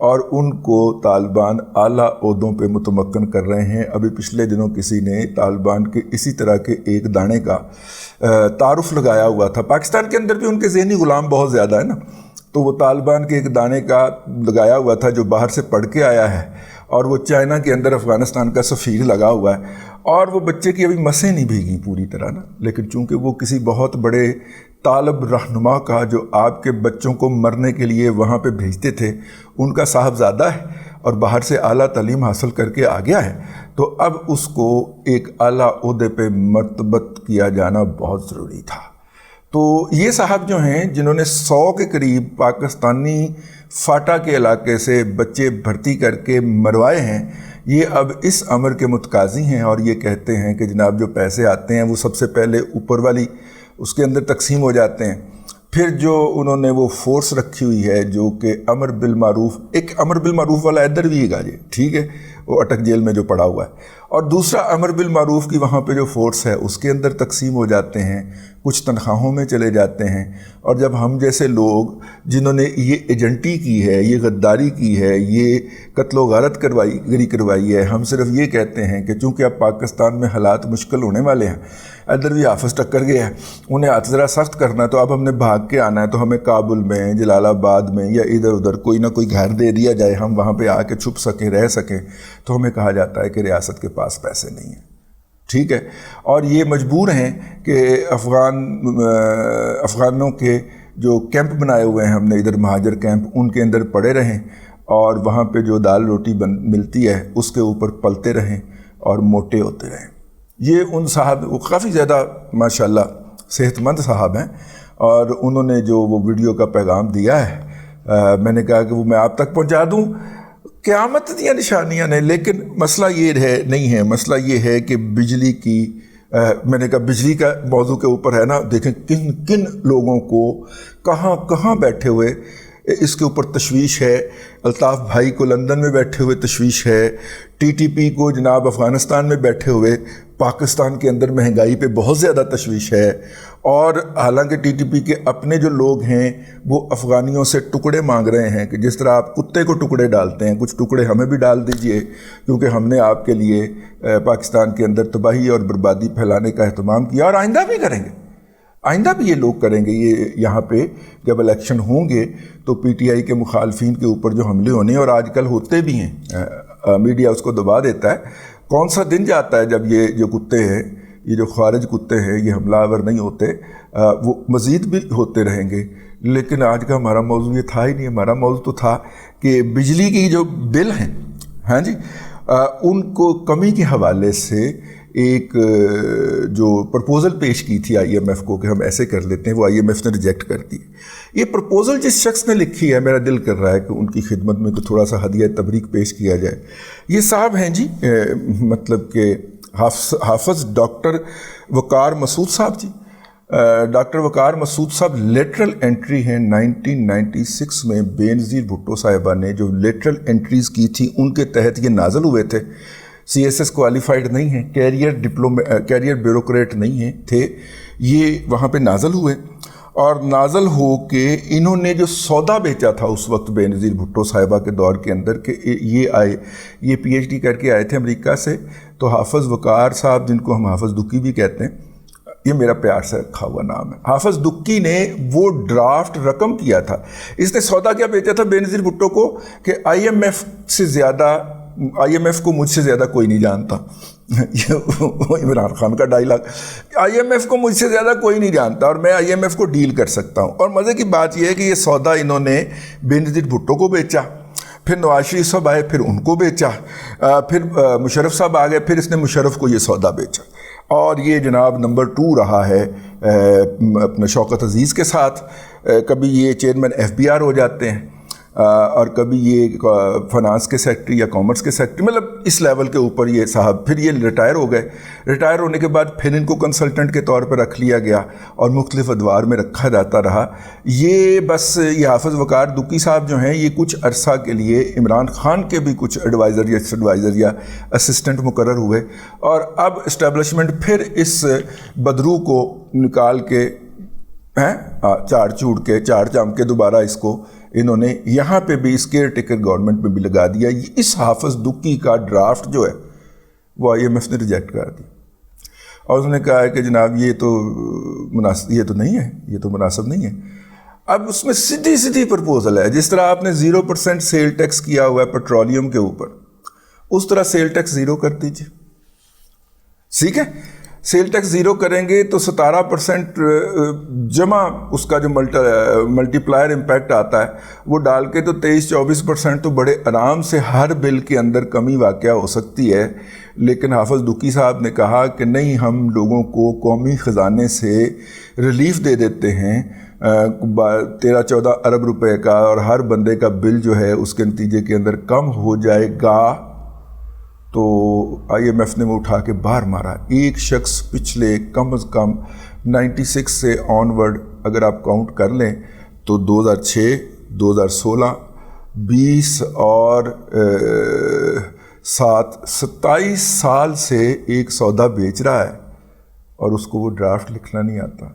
اور ان کو طالبان اعلیٰ عہدوں پہ متمکن کر رہے ہیں۔ ابھی پچھلے دنوں کسی نے طالبان کے اسی طرح کے ایک دانے کا تعارف لگایا ہوا تھا۔ پاکستان کے اندر بھی ان کے ذہنی غلام بہت زیادہ ہے نا، تو وہ طالبان کے ایک دانے کا لگایا ہوا تھا جو باہر سے پڑھ کے آیا ہے، اور وہ چائنا کے اندر افغانستان کا سفیر لگا ہوا ہے، اور وہ بچے کی ابھی مسیں نہیں بھیگی پوری طرح نا، لیکن چونکہ وہ کسی بہت بڑے طالب رہنما کا جو آپ کے بچوں کو مرنے کے لیے وہاں پہ بھیجتے تھے ان کا صاحبزادہ ہے اور باہر سے اعلیٰ تعلیم حاصل کر کے آ گیا ہے، تو اب اس کو ایک اعلیٰ عہدے پہ مرتبط کیا جانا بہت ضروری تھا۔ تو یہ صاحب جو ہیں جنہوں نے 100 کے قریب پاکستانی فاٹا کے علاقے سے بچے بھرتی کر کے مروائے ہیں، یہ اب اس امر کے متقاضی ہیں اور یہ کہتے ہیں کہ جناب جو پیسے آتے ہیں وہ سب سے پہلے اوپر والی اس کے اندر تقسیم ہو جاتے ہیں، پھر جو انہوں نے وہ فورس رکھی ہوئی ہے جو کہ امر بالمعروف، ایک امر بالمعروف والا ادھر بھی ہے جی، ٹھیک ہے، وہ اٹک جیل میں جو پڑا ہوا ہے، اور دوسرا امر بالمعروف کی وہاں پہ جو فورس ہے اس کے اندر تقسیم ہو جاتے ہیں، کچھ تنخواہوں میں چلے جاتے ہیں، اور جب ہم جیسے لوگ جنہوں نے یہ ایجنٹی کی ہے، یہ غداری کی ہے، یہ قتل و غارت کروائی ہے، ہم صرف یہ کہتے ہیں کہ چونکہ اب پاکستان میں حالات مشکل ہونے والے ہیں، ادھر بھی حافظ ٹکر گیا ہے، انہیں ہاتھ ذرا سخت کرنا ہے، تو اب ہم نے بھاگ کے آنا ہے، تو ہمیں کابل میں، جلال آباد میں یا ادھر ادھر کوئی نہ کوئی گھر دے دیا جائے، ہم وہاں پہ آ کے چھپ سکیں، رہ سکیں، تو ہمیں کہا جاتا ہے کہ ریاست کے پاس پیسے نہیں ہیں، ٹھیک ہے، اور یہ مجبور ہیں کہ افغانوں کے جو کیمپ بنائے ہوئے ہیں ہم نے ادھر مہاجر کیمپ، ان کے اندر پڑے رہیں اور وہاں پہ جو دال روٹی ملتی ہے اس کے اوپر پلتے رہیں اور موٹے ہوتے رہیں۔ یہ ان صاحب وہ کافی زیادہ ماشاءاللہ صحت مند صاحب ہیں، اور انہوں نے جو وہ ویڈیو کا پیغام دیا ہے، میں نے کہا کہ وہ میں آپ تک پہنچا دوں، قیامت دیا نشانیاں نے، لیکن مسئلہ یہ نہیں ہے، مسئلہ یہ ہے کہ بجلی کی میں نے کہا بجلی کا موضوع کے اوپر ہے نا، دیکھیں کن لوگوں کو کہاں بیٹھے ہوئے اس کے اوپر تشویش ہے۔ الطاف بھائی کو لندن میں بیٹھے ہوئے تشویش ہے، ٹی ٹی پی کو جناب افغانستان میں بیٹھے ہوئے پاکستان کے اندر مہنگائی پہ بہت زیادہ تشویش ہے، اور حالانکہ ٹی ٹی پی کے اپنے جو لوگ ہیں وہ افغانیوں سے ٹکڑے مانگ رہے ہیں کہ جس طرح آپ کتے کو ٹکڑے ڈالتے ہیں کچھ ٹکڑے ہمیں بھی ڈال دیجئے، کیونکہ ہم نے آپ کے لیے پاکستان کے اندر تباہی اور بربادی پھیلانے کا اہتمام کیا، اور آئندہ بھی کریں گے، آئندہ بھی یہ لوگ کریں گے۔ یہ یہاں پہ جب الیکشن ہوں گے تو پی ٹی آئی کے مخالفین کے اوپر جو حملے ہونے ہیں، اور آج کل ہوتے بھی ہیں، میڈیا اس کو دبا دیتا ہے، کون سا دن جاتا ہے جب یہ جو کتے ہیں، یہ جو خارج کتے ہیں، یہ حملہ آور نہیں ہوتے، وہ مزید بھی ہوتے رہیں گے۔ لیکن آج کا ہمارا موضوع یہ تھا ہی نہیں، ہمارا موضوع تو تھا کہ بجلی کی جو بل ہیں، ہاں جی، ان کو کمی کے حوالے سے ایک جو پرپوزل پیش کی تھی آئی ایم ایف کو کہ ہم ایسے کر لیتے ہیں، وہ آئی ایم ایف نے ریجیکٹ کر دی۔ یہ پرپوزل جس شخص نے لکھی ہے، میرا دل کر رہا ہے کہ ان کی خدمت میں تھوڑا سا ہدیہ تبریک پیش کیا جائے۔ یہ صاحب ہیں جی، مطلب کہ حافظ ڈاکٹر وقار مسعود صاحب جی، ڈاکٹر وقار مسعود صاحب لیٹرل انٹری ہیں 1996 میں بے نظیر بھٹو صاحبہ نے جو لیٹرل انٹریز کی تھی ان کے تحت یہ نازل ہوئے تھے، سی ایس ایس کوالیفائڈ نہیں ہیں، کیریئر بیوروکریٹ نہیں ہیں تھے، یہ وہاں پہ نازل ہوئے، اور نازل ہو کے انہوں نے جو سودا بیچا تھا اس وقت بے نظیر بھٹو صاحبہ کے دور کے اندر کہ یہ پی ایچ ڈی کر کے آئے تھے امریکہ سے، تو حافظ وقار صاحب جن کو ہم حافظ دکی بھی کہتے ہیں، یہ میرا پیار سے رکھا ہوا نام ہے، حافظ دکی نے وہ ڈرافٹ رقم کیا تھا، اس نے سودا کیا بیچا تھا بے نظیر بھٹو کو کہ آئی ایم ایف کو مجھ سے زیادہ کوئی نہیں جانتا، عمران خان کا ڈائلاگ، آئی ایم ایف کو مجھ سے زیادہ کوئی نہیں جانتا اور میں آئی ایم ایف کو ڈیل کر سکتا ہوں۔ اور مزے کی بات یہ ہے کہ یہ سودا انہوں نے بے نظیر بھٹو کو بیچا، پھر نواز شریف صاحب آئے پھر ان کو بیچا، پھر مشرف صاحب آ گئے پھر اس نے مشرف کو یہ سودا بیچا، اور یہ جناب نمبر 2 رہا ہے اپنے شوکت عزیز کے ساتھ، کبھی یہ چیئرمین ایف بی آر ہو جاتے ہیں اور کبھی یہ فنانس کے سیکٹری یا کامرس کے سیکٹری، مطلب اس لیول کے اوپر یہ صاحب، پھر یہ ریٹائر ہو گئے، ریٹائر ہونے کے بعد پھر ان کو کنسلٹنٹ کے طور پر رکھ لیا گیا اور مختلف ادوار میں رکھا جاتا رہا۔ یہ بس یہ حافظ وقار دکی صاحب جو ہیں یہ کچھ عرصہ کے لیے عمران خان کے بھی کچھ ایڈوائزر یا اسسٹنٹ مقرر ہوئے، اور اب اسٹیبلشمنٹ پھر اس بدرو کو نکال کے چاڑ چوڑ کے چاڑ چام کے دوبارہ اس کو انہوں نے یہاں پہ بھی اس کیئر ٹیکر گورنمنٹ میں بھی لگا دیا. اس حافظ دکی کا ڈرافٹ جو ہے وہ IMF نے ریجیکٹ کر دی اور اس نے کہا ہے کہ جناب یہ تو نہیں ہے, یہ تو مناسب نہیں ہے. اب اس میں سیدھی پرپوزل ہے, جس طرح آپ نے 0% سیل ٹیکس کیا ہوا ہے پیٹرولیم کے اوپر, اس طرح سیل ٹیکس 0 کر دیجیے. ٹھیک ہے, سیل ٹیکس 0 کریں گے تو 17% جمع اس کا جو ملٹی پلائر امپیکٹ آتا ہے وہ ڈال کے تو 23-24% تو بڑے آرام سے ہر بل کے اندر کمی واقع ہو سکتی ہے. لیکن حافظ دکی صاحب نے کہا کہ نہیں, ہم لوگوں کو قومی خزانے سے ریلیف دے دیتے ہیں 13-14 ارب روپے کا, اور ہر بندے کا بل جو ہے اس کے نتیجے کے اندر کم ہو جائے گا. تو IMF نے وہ اٹھا کے باہر مارا. ایک شخص پچھلے کم از کم 96 سے آن ورڈ اگر آپ کاؤنٹ کر لیں تو 2006, 2016, 20 اور 27 سال سے ایک سودا بیچ رہا ہے اور اس کو وہ ڈرافٹ لکھنا نہیں آتا.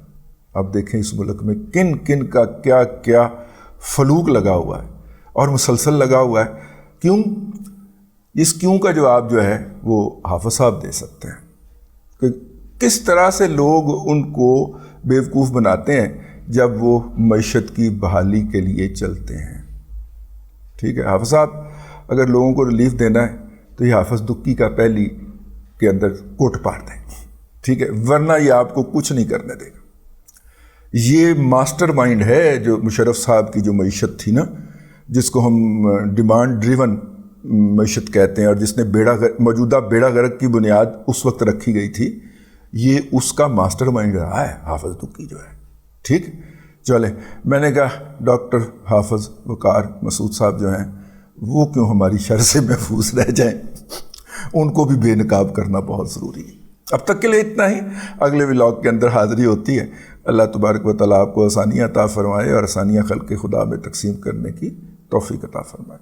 اب دیکھیں اس ملک میں کن کن کا کیا کیا فلوک لگا ہوا ہے اور مسلسل لگا ہوا ہے. کیوں؟ اس کیوں کا جواب جو ہے وہ حافظ صاحب دے سکتے ہیں کہ کس طرح سے لوگ ان کو بیوقوف بناتے ہیں جب وہ معیشت کی بحالی کے لیے چلتے ہیں. ٹھیک ہے, حافظ صاحب اگر لوگوں کو ریلیف دینا ہے تو یہ حافظ دکی کا پہلی کے اندر کوٹ پار دیں. ٹھیک ہے, ورنہ یہ آپ کو کچھ نہیں کرنے دے گا. یہ ماسٹر مائنڈ ہے جو مشرف صاحب کی جو معیشت تھی نا, جس کو ہم ڈیمانڈ ڈریون معیشت کہتے ہیں, اور جس نے موجودہ بیڑا غرق کی بنیاد اس وقت رکھی گئی تھی, یہ اس کا ماسٹر مائنڈ رہا ہے حافظ دکی جو ہے. ٹھیک, چلیں, میں نے کہا ڈاکٹر حافظ وقار مسعود صاحب جو ہیں وہ کیوں ہماری شر سے محفوظ رہ جائیں, ان کو بھی بے نقاب کرنا بہت ضروری ہے. اب تک کے لیے اتنا ہی. اگلے ولاگ کے اندر حاضری ہوتی ہے. اللہ تبارک و تعالیٰ آپ کو آسانیاں عطا فرمائے اور آسانیاں خلق خدا میں تقسیم کرنے کی توفیق عطا فرمائے.